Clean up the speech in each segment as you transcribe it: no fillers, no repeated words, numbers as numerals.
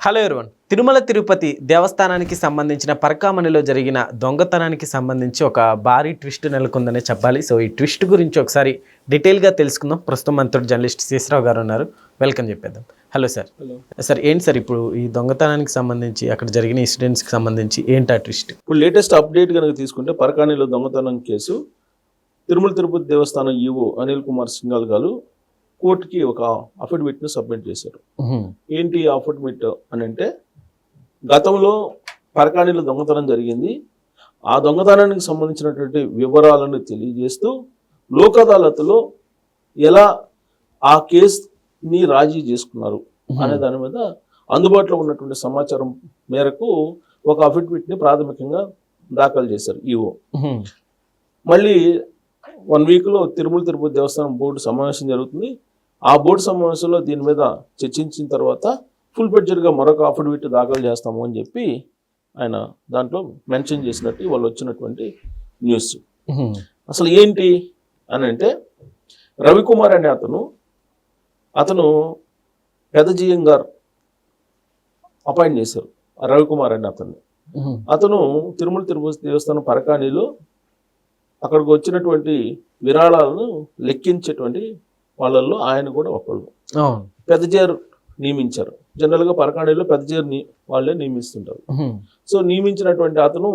Hello everyone, Tirumala Tirupati దేవస్థానానికి సంబంధించిన పరకామణిలో జరిగిన దొంగతనానికి సంబంధించి ఒక భారీ ట్విస్ట్ నెలకొందనే చెప్పాలి. సో ఈ ట్విస్ట్ గురించి ఒకసారి డీటెయిల్గా తెలుసుకుందాం. ప్రస్తుతం మనతో జర్నలిస్ట్ శేషరావు గారు ఉన్నారు, వెల్కమ్ చెప్పేద్దాం. Hello sir. సార్ ఏంటి సార్ ఇప్పుడు ఈ దొంగతనానికి సంబంధించి అక్కడ జరిగిన ఇన్సిడెంట్స్కి సంబంధించి ఏంటి ఆ ట్విస్ట్? ఇప్పుడు లేటెస్ట్ అప్డేట్ కనుక తీసుకుంటే పరకాణిలో దొంగతనం కేసు తిరుమల తిరుపతి దేవస్థానం ఈవో అనిల్ కుమార్ సింఘాల్ గారు కోర్టుకి ఒక అఫిడవిట్ను సబ్మిట్ చేశారు. ఏంటి అఫిడవిట్ అని అంటే, గతంలో పరకాణిలో దొంగతనం జరిగింది, ఆ దొంగతనానికి సంబంధించినటువంటి వివరాలను తెలియజేస్తూ లోక్ అదాలత్లో ఎలా ఆ కేసుని రాజీ చేసుకున్నారు అనే దాని మీద అందుబాటులో ఉన్నటువంటి సమాచారం మేరకు ఒక అఫిడవిట్ని ప్రాథమికంగా దాఖలు చేశారు ఈవో. మళ్ళీ 1 వీక్లో తిరుమల తిరుపతి దేవస్థానం బోర్డు సమావేశం జరుగుతుంది. ఆ బోర్డు సమావేశంలో దీని మీద చర్చించిన తర్వాత ఫుల్ బడ్జెట్గా మరొక అఫిడవిట్ దాఖలు చేస్తాము అని చెప్పి ఆయన దాంట్లో మెన్షన్ చేసినట్టు వాళ్ళు వచ్చినటువంటి న్యూస్. అసలు ఏంటి అని అంటే, రవికుమార్ అనే అతను పెదజీఎం గారు అపాయింట్ చేశారు. రవికుమార్ అనే అతను తిరుమల తిరుపతి దేవస్థానం పరకాణిలో అక్కడికి వచ్చినటువంటి విరాళాలను లెక్కించేటువంటి వాళ్ళల్లో ఆయన కూడా ఒకళ్ళు. పెద్దజేరు నియమించారు. జనరల్గా పరకాణిలో పెద్దజేరు వాళ్ళే నియమిస్తుంటారు. సో నియమించినటువంటి అతను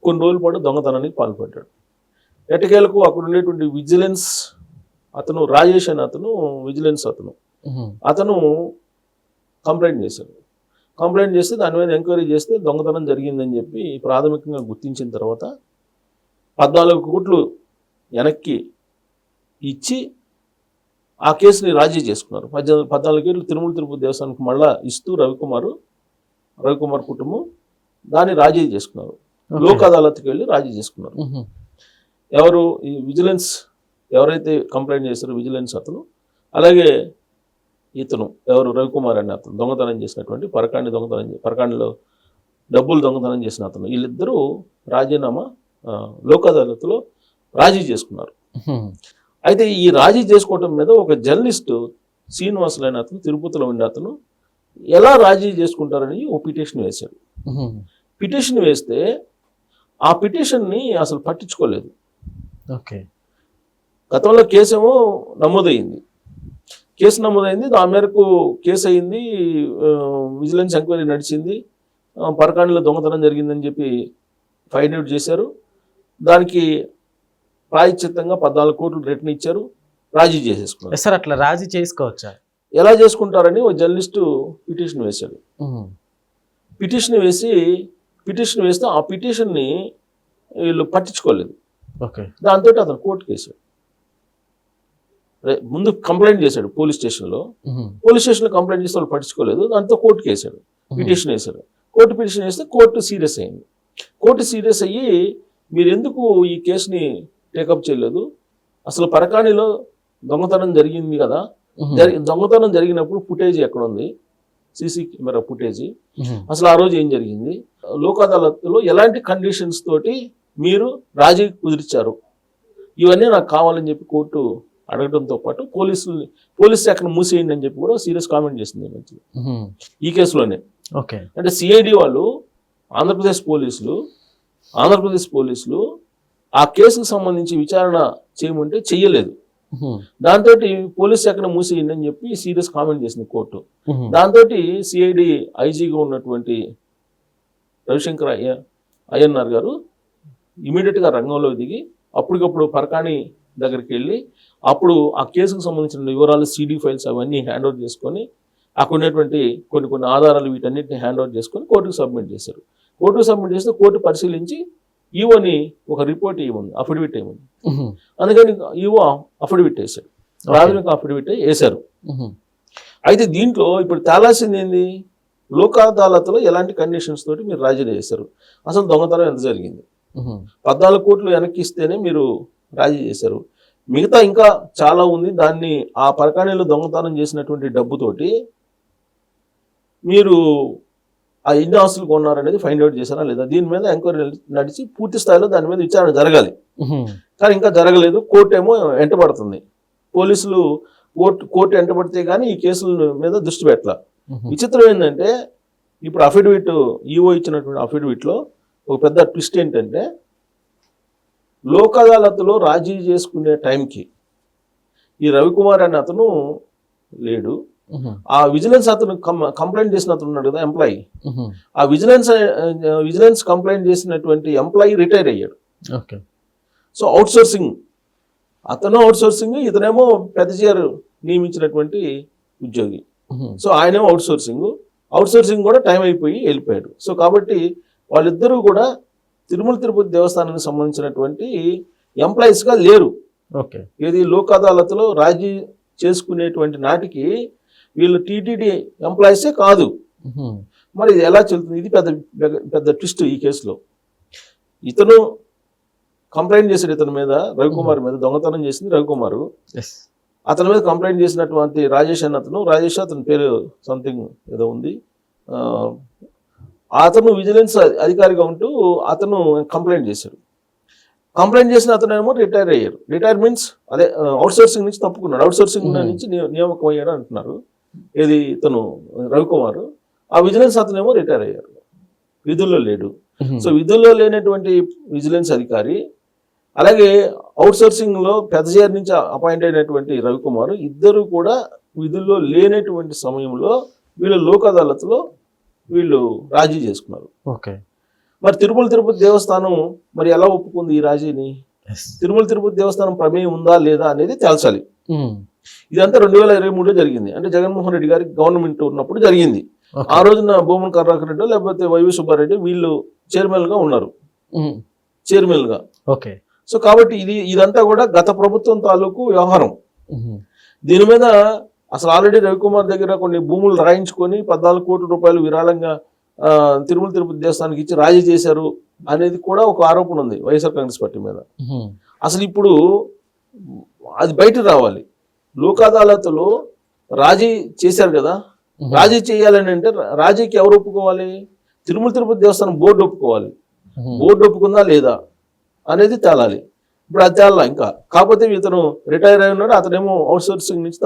కొన్ని రోజుల పాటు దొంగతనానికి పాల్పడ్డాడు. ఎట్టకేలకు అక్కడ ఉండేటువంటి విజిలెన్స్ రాజేష్ అని విజిలెన్స్ అతను కంప్లైంట్ చేశాడు. కంప్లైంట్ చేస్తే దాని మీద ఎంక్వైరీ చేస్తే దొంగతనం జరిగిందని చెప్పి ప్రాథమికంగా గుర్తించిన తర్వాత 14 కోట్లు వెనక్కి ఇచ్చి ఆ కేసుని రాజీ చేసుకున్నారు. 14 కోట్లు తిరుమల తిరుపతి దేవస్థానానికి మళ్ళా ఇస్తూ రవికుమార్ కుటుంబం దాన్ని రాజీ చేసుకున్నారు. లోక్ అదాలత్కి వెళ్ళి రాజీ చేసుకున్నారు. ఎవరు ఈ విజిలెన్స్ ఎవరైతే కంప్లైంట్ చేశారో విజిలెన్స్ అలాగే ఎవరు రవికుమార్ అనే దొంగతనం చేసినటువంటి పరకాణిలో డబ్బులు దొంగతనం చేసిన వీళ్ళిద్దరూ రాజీనామా లోక్ అదాలత్లో రాజీ చేసుకున్నారు. అయితే ఈ రాజీ చేసుకోవటం మీద ఒక జర్నలిస్టు శ్రీనివాసులు అయిన తిరుపతిలో ఉండే ఎలా రాజీ చేసుకుంటారని ఒక పిటిషన్ వేశాడు. పిటిషన్ వేస్తే ఆ పిటిషన్ని అసలు పట్టించుకోలేదు. గతంలో కేసేమో నమోదైంది, దాని మేరకు కేసు అయింది, విజిలెన్స్ ఎంక్వైరీ నడిచింది, పరకాణిలో దొంగతనం జరిగిందని చెప్పి ఫైండ్ అవుట్ చేశారు. దానికి ప్రాయశ్చిత్తంగా 14 కోట్లు రిటర్న్ ఇచ్చారు, రాజీ చేసేసుకున్నారు. సార్ అట్లా రాజీ చేసుకోవచ్చా? ఎలా చేసుకుంటారని ఒక జర్నలిస్టు పిటిషన్ వేశాడు. పిటిషన్ వేస్తే ఆ పిటిషన్ని వీళ్ళు పట్టించుకోలేదు. దాంతో అతను కోర్టుకు వేశాడు. ముందు కంప్లైంట్ చేశాడు పోలీస్ స్టేషన్లో కంప్లైంట్ చేస్తే వాళ్ళు పట్టించుకోలేదు. దాంతో కోర్టుకు వేశాడు, పిటిషన్ వేశాడు. కోర్టు పిటిషన్ వేస్తే కోర్టు సీరియస్ అయింది. కోర్టు సీరియస్ అయ్యి, మీరు ఎందుకు ఈ కేసుని టేకప్ చేయలేదు, అసలు పరకాణిలో దొంగతనం జరిగింది కదా, దొంగతనం జరిగినప్పుడు ఫుటేజ్ ఎక్కడ ఉంది, సీసీ కెమెరా ఫుటేజీ, అసలు ఆ రోజు ఏం జరిగింది, లోక్ అదాలత్లో ఎలాంటి కండిషన్స్ తోటి మీరు రాజీ కుదిర్చారు, ఇవన్నీ నాకు కావాలని చెప్పి కోర్టు అడగడంతో పాటు పోలీస్ శాఖను మూసేయండి అని చెప్పి కూడా సీరియస్ కామెంట్ చేసింది ఈ కేసులోనే. అంటే సిఐడి వాళ్ళు ఆంధ్రప్రదేశ్ పోలీసులు ఆ కేసుకు సంబంధించి విచారణ చేయమంటే చెయ్యలేదు. దాంతో పోలీస్ శాఖను మూసేయండి అని చెప్పి సీరియస్ కామెంట్ చేసింది కోర్టు. దాంతో సిఐడి ఐజీగా ఉన్నటువంటి రవిశంకర్ అయ్యన్నార్ గారు ఇమీడియట్గా రంగంలో దిగి అప్పటికప్పుడు పరకాణి దగ్గరికి వెళ్ళి అప్పుడు ఆ కేసుకు సంబంధించిన వివరాలు, సిడి ఫైల్స్ అవన్నీ హ్యాండ్ ఓవర్ చేసుకొని అక్కడ ఉన్నటువంటి కొన్ని ఆధారాలు వీటన్నిటిని హ్యాండ్ ఓవర్ చేసుకొని కోర్టుకు సబ్మిట్ చేశారు. కోర్టుకు సబ్మిట్ చేస్తే కోర్టు పరిశీలించి ఈవోని ఒక రిపోర్ట్ అఫిడవిట్ ఇవ్వండి. అందుకని ఈవో అఫిడవిట్ వేశాడు, ప్రాథమిక అఫిడవిట్ వేశారు. అయితే దీంట్లో ఇప్పుడు తేలాల్సింది ఏంది, లోక్ అదాలత్లో ఎలాంటి కండిషన్స్ తోటి మీరు రాజీ చేశారు, అసలు దొంగతనం ఎంత జరిగింది, 14 కోట్లు వెనక్కి ఇస్తేనే మీరు రాజీ చేశారు, మిగతా ఇంకా చాలా ఉంది, దాన్ని ఆ పరకాణిలో దొంగతనం చేసినటువంటి డబ్బుతోటి మీరు ఆ ఎన్ని ఆస్తులు కొన్నారనేది ఫైండ్ అవుట్ చేశారా లేదా, దీని మీద ఎంక్వైరీ నడిచి పూర్తి స్థాయిలో దాని మీద విచారణ జరగాలి. కానీ ఇంకా జరగలేదు. కోర్టు ఏమో ఎంటబడుతుంది, కోర్టు ఎంటబడితే కానీ ఈ కేసుల మీద దృష్టి పెట్టాల. విచిత్రం ఏంటంటే ఇప్పుడు అఫిడవిట్ ఈఓ ఇచ్చినటువంటి అఫిడవిట్లో ఒక పెద్ద ట్విస్ట్ ఏంటంటే లోక్ అదాలత్లో రాజీ చేసుకునే టైంకి ఈ రవికుమార్ అనే అతను లేడు. ఆ విజిలెన్స్ అతను కంప్లైంట్ చేసిన అతను ఉన్నాడు కదా ఎంప్లాయీ, ఆ విజిలెన్స్ కంప్లైంట్ చేసినటువంటి ఎంప్లాయీ రిటైర్ అయ్యాడు. ఓకే. సో అవుట్ సోర్సింగ్, అతను అవుట్ సోర్సింగ్, ఇతనేమో పెద్దజీఆర్ నియమించినటువంటి ఉద్యోగి. సో ఆయనేమో అవుట్ సోర్సింగ్ కూడా టైం అయిపోయి వెళ్ళిపోయాడు. సో కాబట్టి వాళ్ళిద్దరూ కూడా తిరుమల తిరుపతి దేవస్థానానికి సంబంధించినటువంటి ఎంప్లాయీస్గా లేరు. ఓకే. ఏది లోక్ అదాలత్లో రాజీ చేసుకునేటువంటి నాటికి వీళ్ళు టీటీడీ ఎంప్లాయీసే కాదు. మరి ఇది ఎలా చెల్లుతుంది? ఇది పెద్ద పెద్ద ట్విస్ట్ ఈ కేసులో. ఇతను కంప్లైంట్ చేశాడు ఇతని మీద, రవికుమార్ మీద, దొంగతనం చేసింది రవికుమారు. అతని మీద కంప్లైంట్ చేసినటువంటి రాజేష్ అతని పేరు సంథింగ్ ఏదో ఉంది, అతను విజిలెన్స్ అధికారిగా ఉంటూ అతను కంప్లైంట్ చేశాడు. కంప్లైంట్ చేసిన అతను ఏమో రిటైర్ అయ్యారు. రిటైర్ మీన్స్ అదే అవుట్ సోర్సింగ్ నుంచి తప్పుకున్నాడు, అవుట్ సోర్సింగ్ నుంచి నియామకం అయ్యాడు అంటున్నారు. ఏది ఇతను రవికుమార్. ఆ విజిలెన్స్ అతనేమో రిటైర్ అయ్యారు, విధుల్లో లేడు. సో విధుల్లో లేనటువంటి విజిలెన్స్ అధికారి, అలాగే అవుట్ సోర్సింగ్ లో పెద్దజీఆర్ నుంచి అపాయింట్ అయినటువంటి రవికుమార్, ఇద్దరు కూడా విధుల్లో లేనటువంటి సమయంలో వీళ్ళు లోక్ అదాలత్లో వీళ్ళు రాజీ చేసుకున్నారు. ఓకే. మరి తిరుమల తిరుపతి దేవస్థానం మరి ఎలా ఒప్పుకుంది ఈ రాజీని? తిరుమల తిరుపతి దేవస్థానం ప్రమేయం ఉందా లేదా అనేది తేల్చాలి. ఇదంతా 2023లో జరిగింది. అంటే జగన్మోహన్ రెడ్డి గారికి గవర్నమెంట్ ఉన్నప్పుడు జరిగింది. ఆ రోజున భూమన్ కరుణాకర్ రెడ్డి లేకపోతే వైవి సుబ్బారెడ్డి వీళ్ళు చైర్మన్ గా ఉన్నారు, చైర్మన్ గా. ఓకే. సో కాబట్టి ఇదంతా కూడా గత ప్రభుత్వం తాలూకు వ్యవహారం. దీని మీద అసలు ఆల్రెడీ రవికుమార్ దగ్గర కొన్ని భూములు రాయించుకొని 14 కోట్ల రూపాయలు విరాళంగా తిరుమల తిరుపతి దేవస్థానానికి ఇచ్చి రాజీ చేశారు అనేది కూడా ఒక ఆరోపణ ఉంది వైఎస్ఆర్ కాంగ్రెస్ పార్టీ మీద. అసలు ఇప్పుడు అది బయట రావాలి. లోక్ అదాలత్లో రాజీ చేశారు కదా, రాజీ చేయాలని అంటే రాజీకి ఎవరు ఒప్పుకోవాలి? తిరుమల తిరుపతి దేవస్థానం బోర్డు ఒప్పుకోవాలి. బోర్డు ఒప్పుకుందా లేదా అనేది తేలాలి. ఇప్పుడు అది తేలా ఇంకా. కాకపోతే ఇతను రిటైర్ అయి ఉన్నాడు, అతనేమో అవుట్ సోర్సింగ్ నుంచి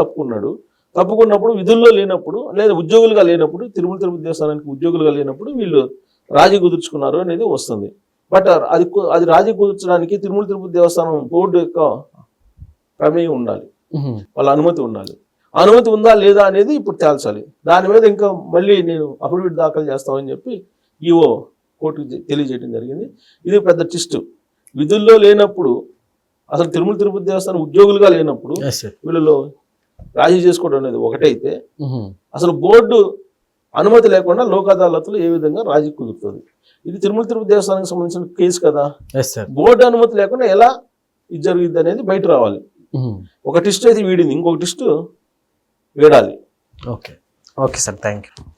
తప్పుకున్నప్పుడు విధుల్లో లేనప్పుడు లేదా ఉద్యోగులుగా లేనప్పుడు, తిరుమల తిరుపతి దేవస్థానానికి ఉద్యోగులుగా లేనప్పుడు వీళ్ళు రాజీ కుదుర్చుకున్నారు అనేది వస్తుంది. బట్ అది రాజీ కుదుర్చడానికి తిరుమల తిరుపతి దేవస్థానం బోర్డు యొక్క ప్రమేయం ఉండాలి, వాళ్ళ అనుమతి ఉండాలి. అనుమతి ఉందా లేదా అనేది ఇప్పుడు తేల్చాలి. దాని మీద ఇంకా మళ్ళీ నేను అఫిడవిట్ దాఖలు చేస్తామని చెప్పి ఈఓ కోర్టుకు తెలియజేయడం జరిగింది. ఇది పెద్ద ట్విస్ట్. విధుల్లో లేనప్పుడు, అసలు తిరుమల తిరుపతి దేవస్థానం ఉద్యోగులుగా లేనప్పుడు వీళ్ళలో రాజీ చేసుకోవడం అనేది ఒకటైతే, అసలు బోర్డు అనుమతి లేకుండా లోక్ అదాలత్లో ఏ విధంగా రాజీ కుదురుతుంది? ఇది తిరుమల తిరుపతి దేవస్థానానికి సంబంధించిన కేసు కదా. బోర్డు అనుమతి లేకుండా ఎలా ఇది జరిగింది అనేది బయట రావాలి. ఒక ట్విస్ట్ అయితే వీడింది, ఇంకొక ట్విస్ట్ వీడాలి. Okay. Okay sir, thank you.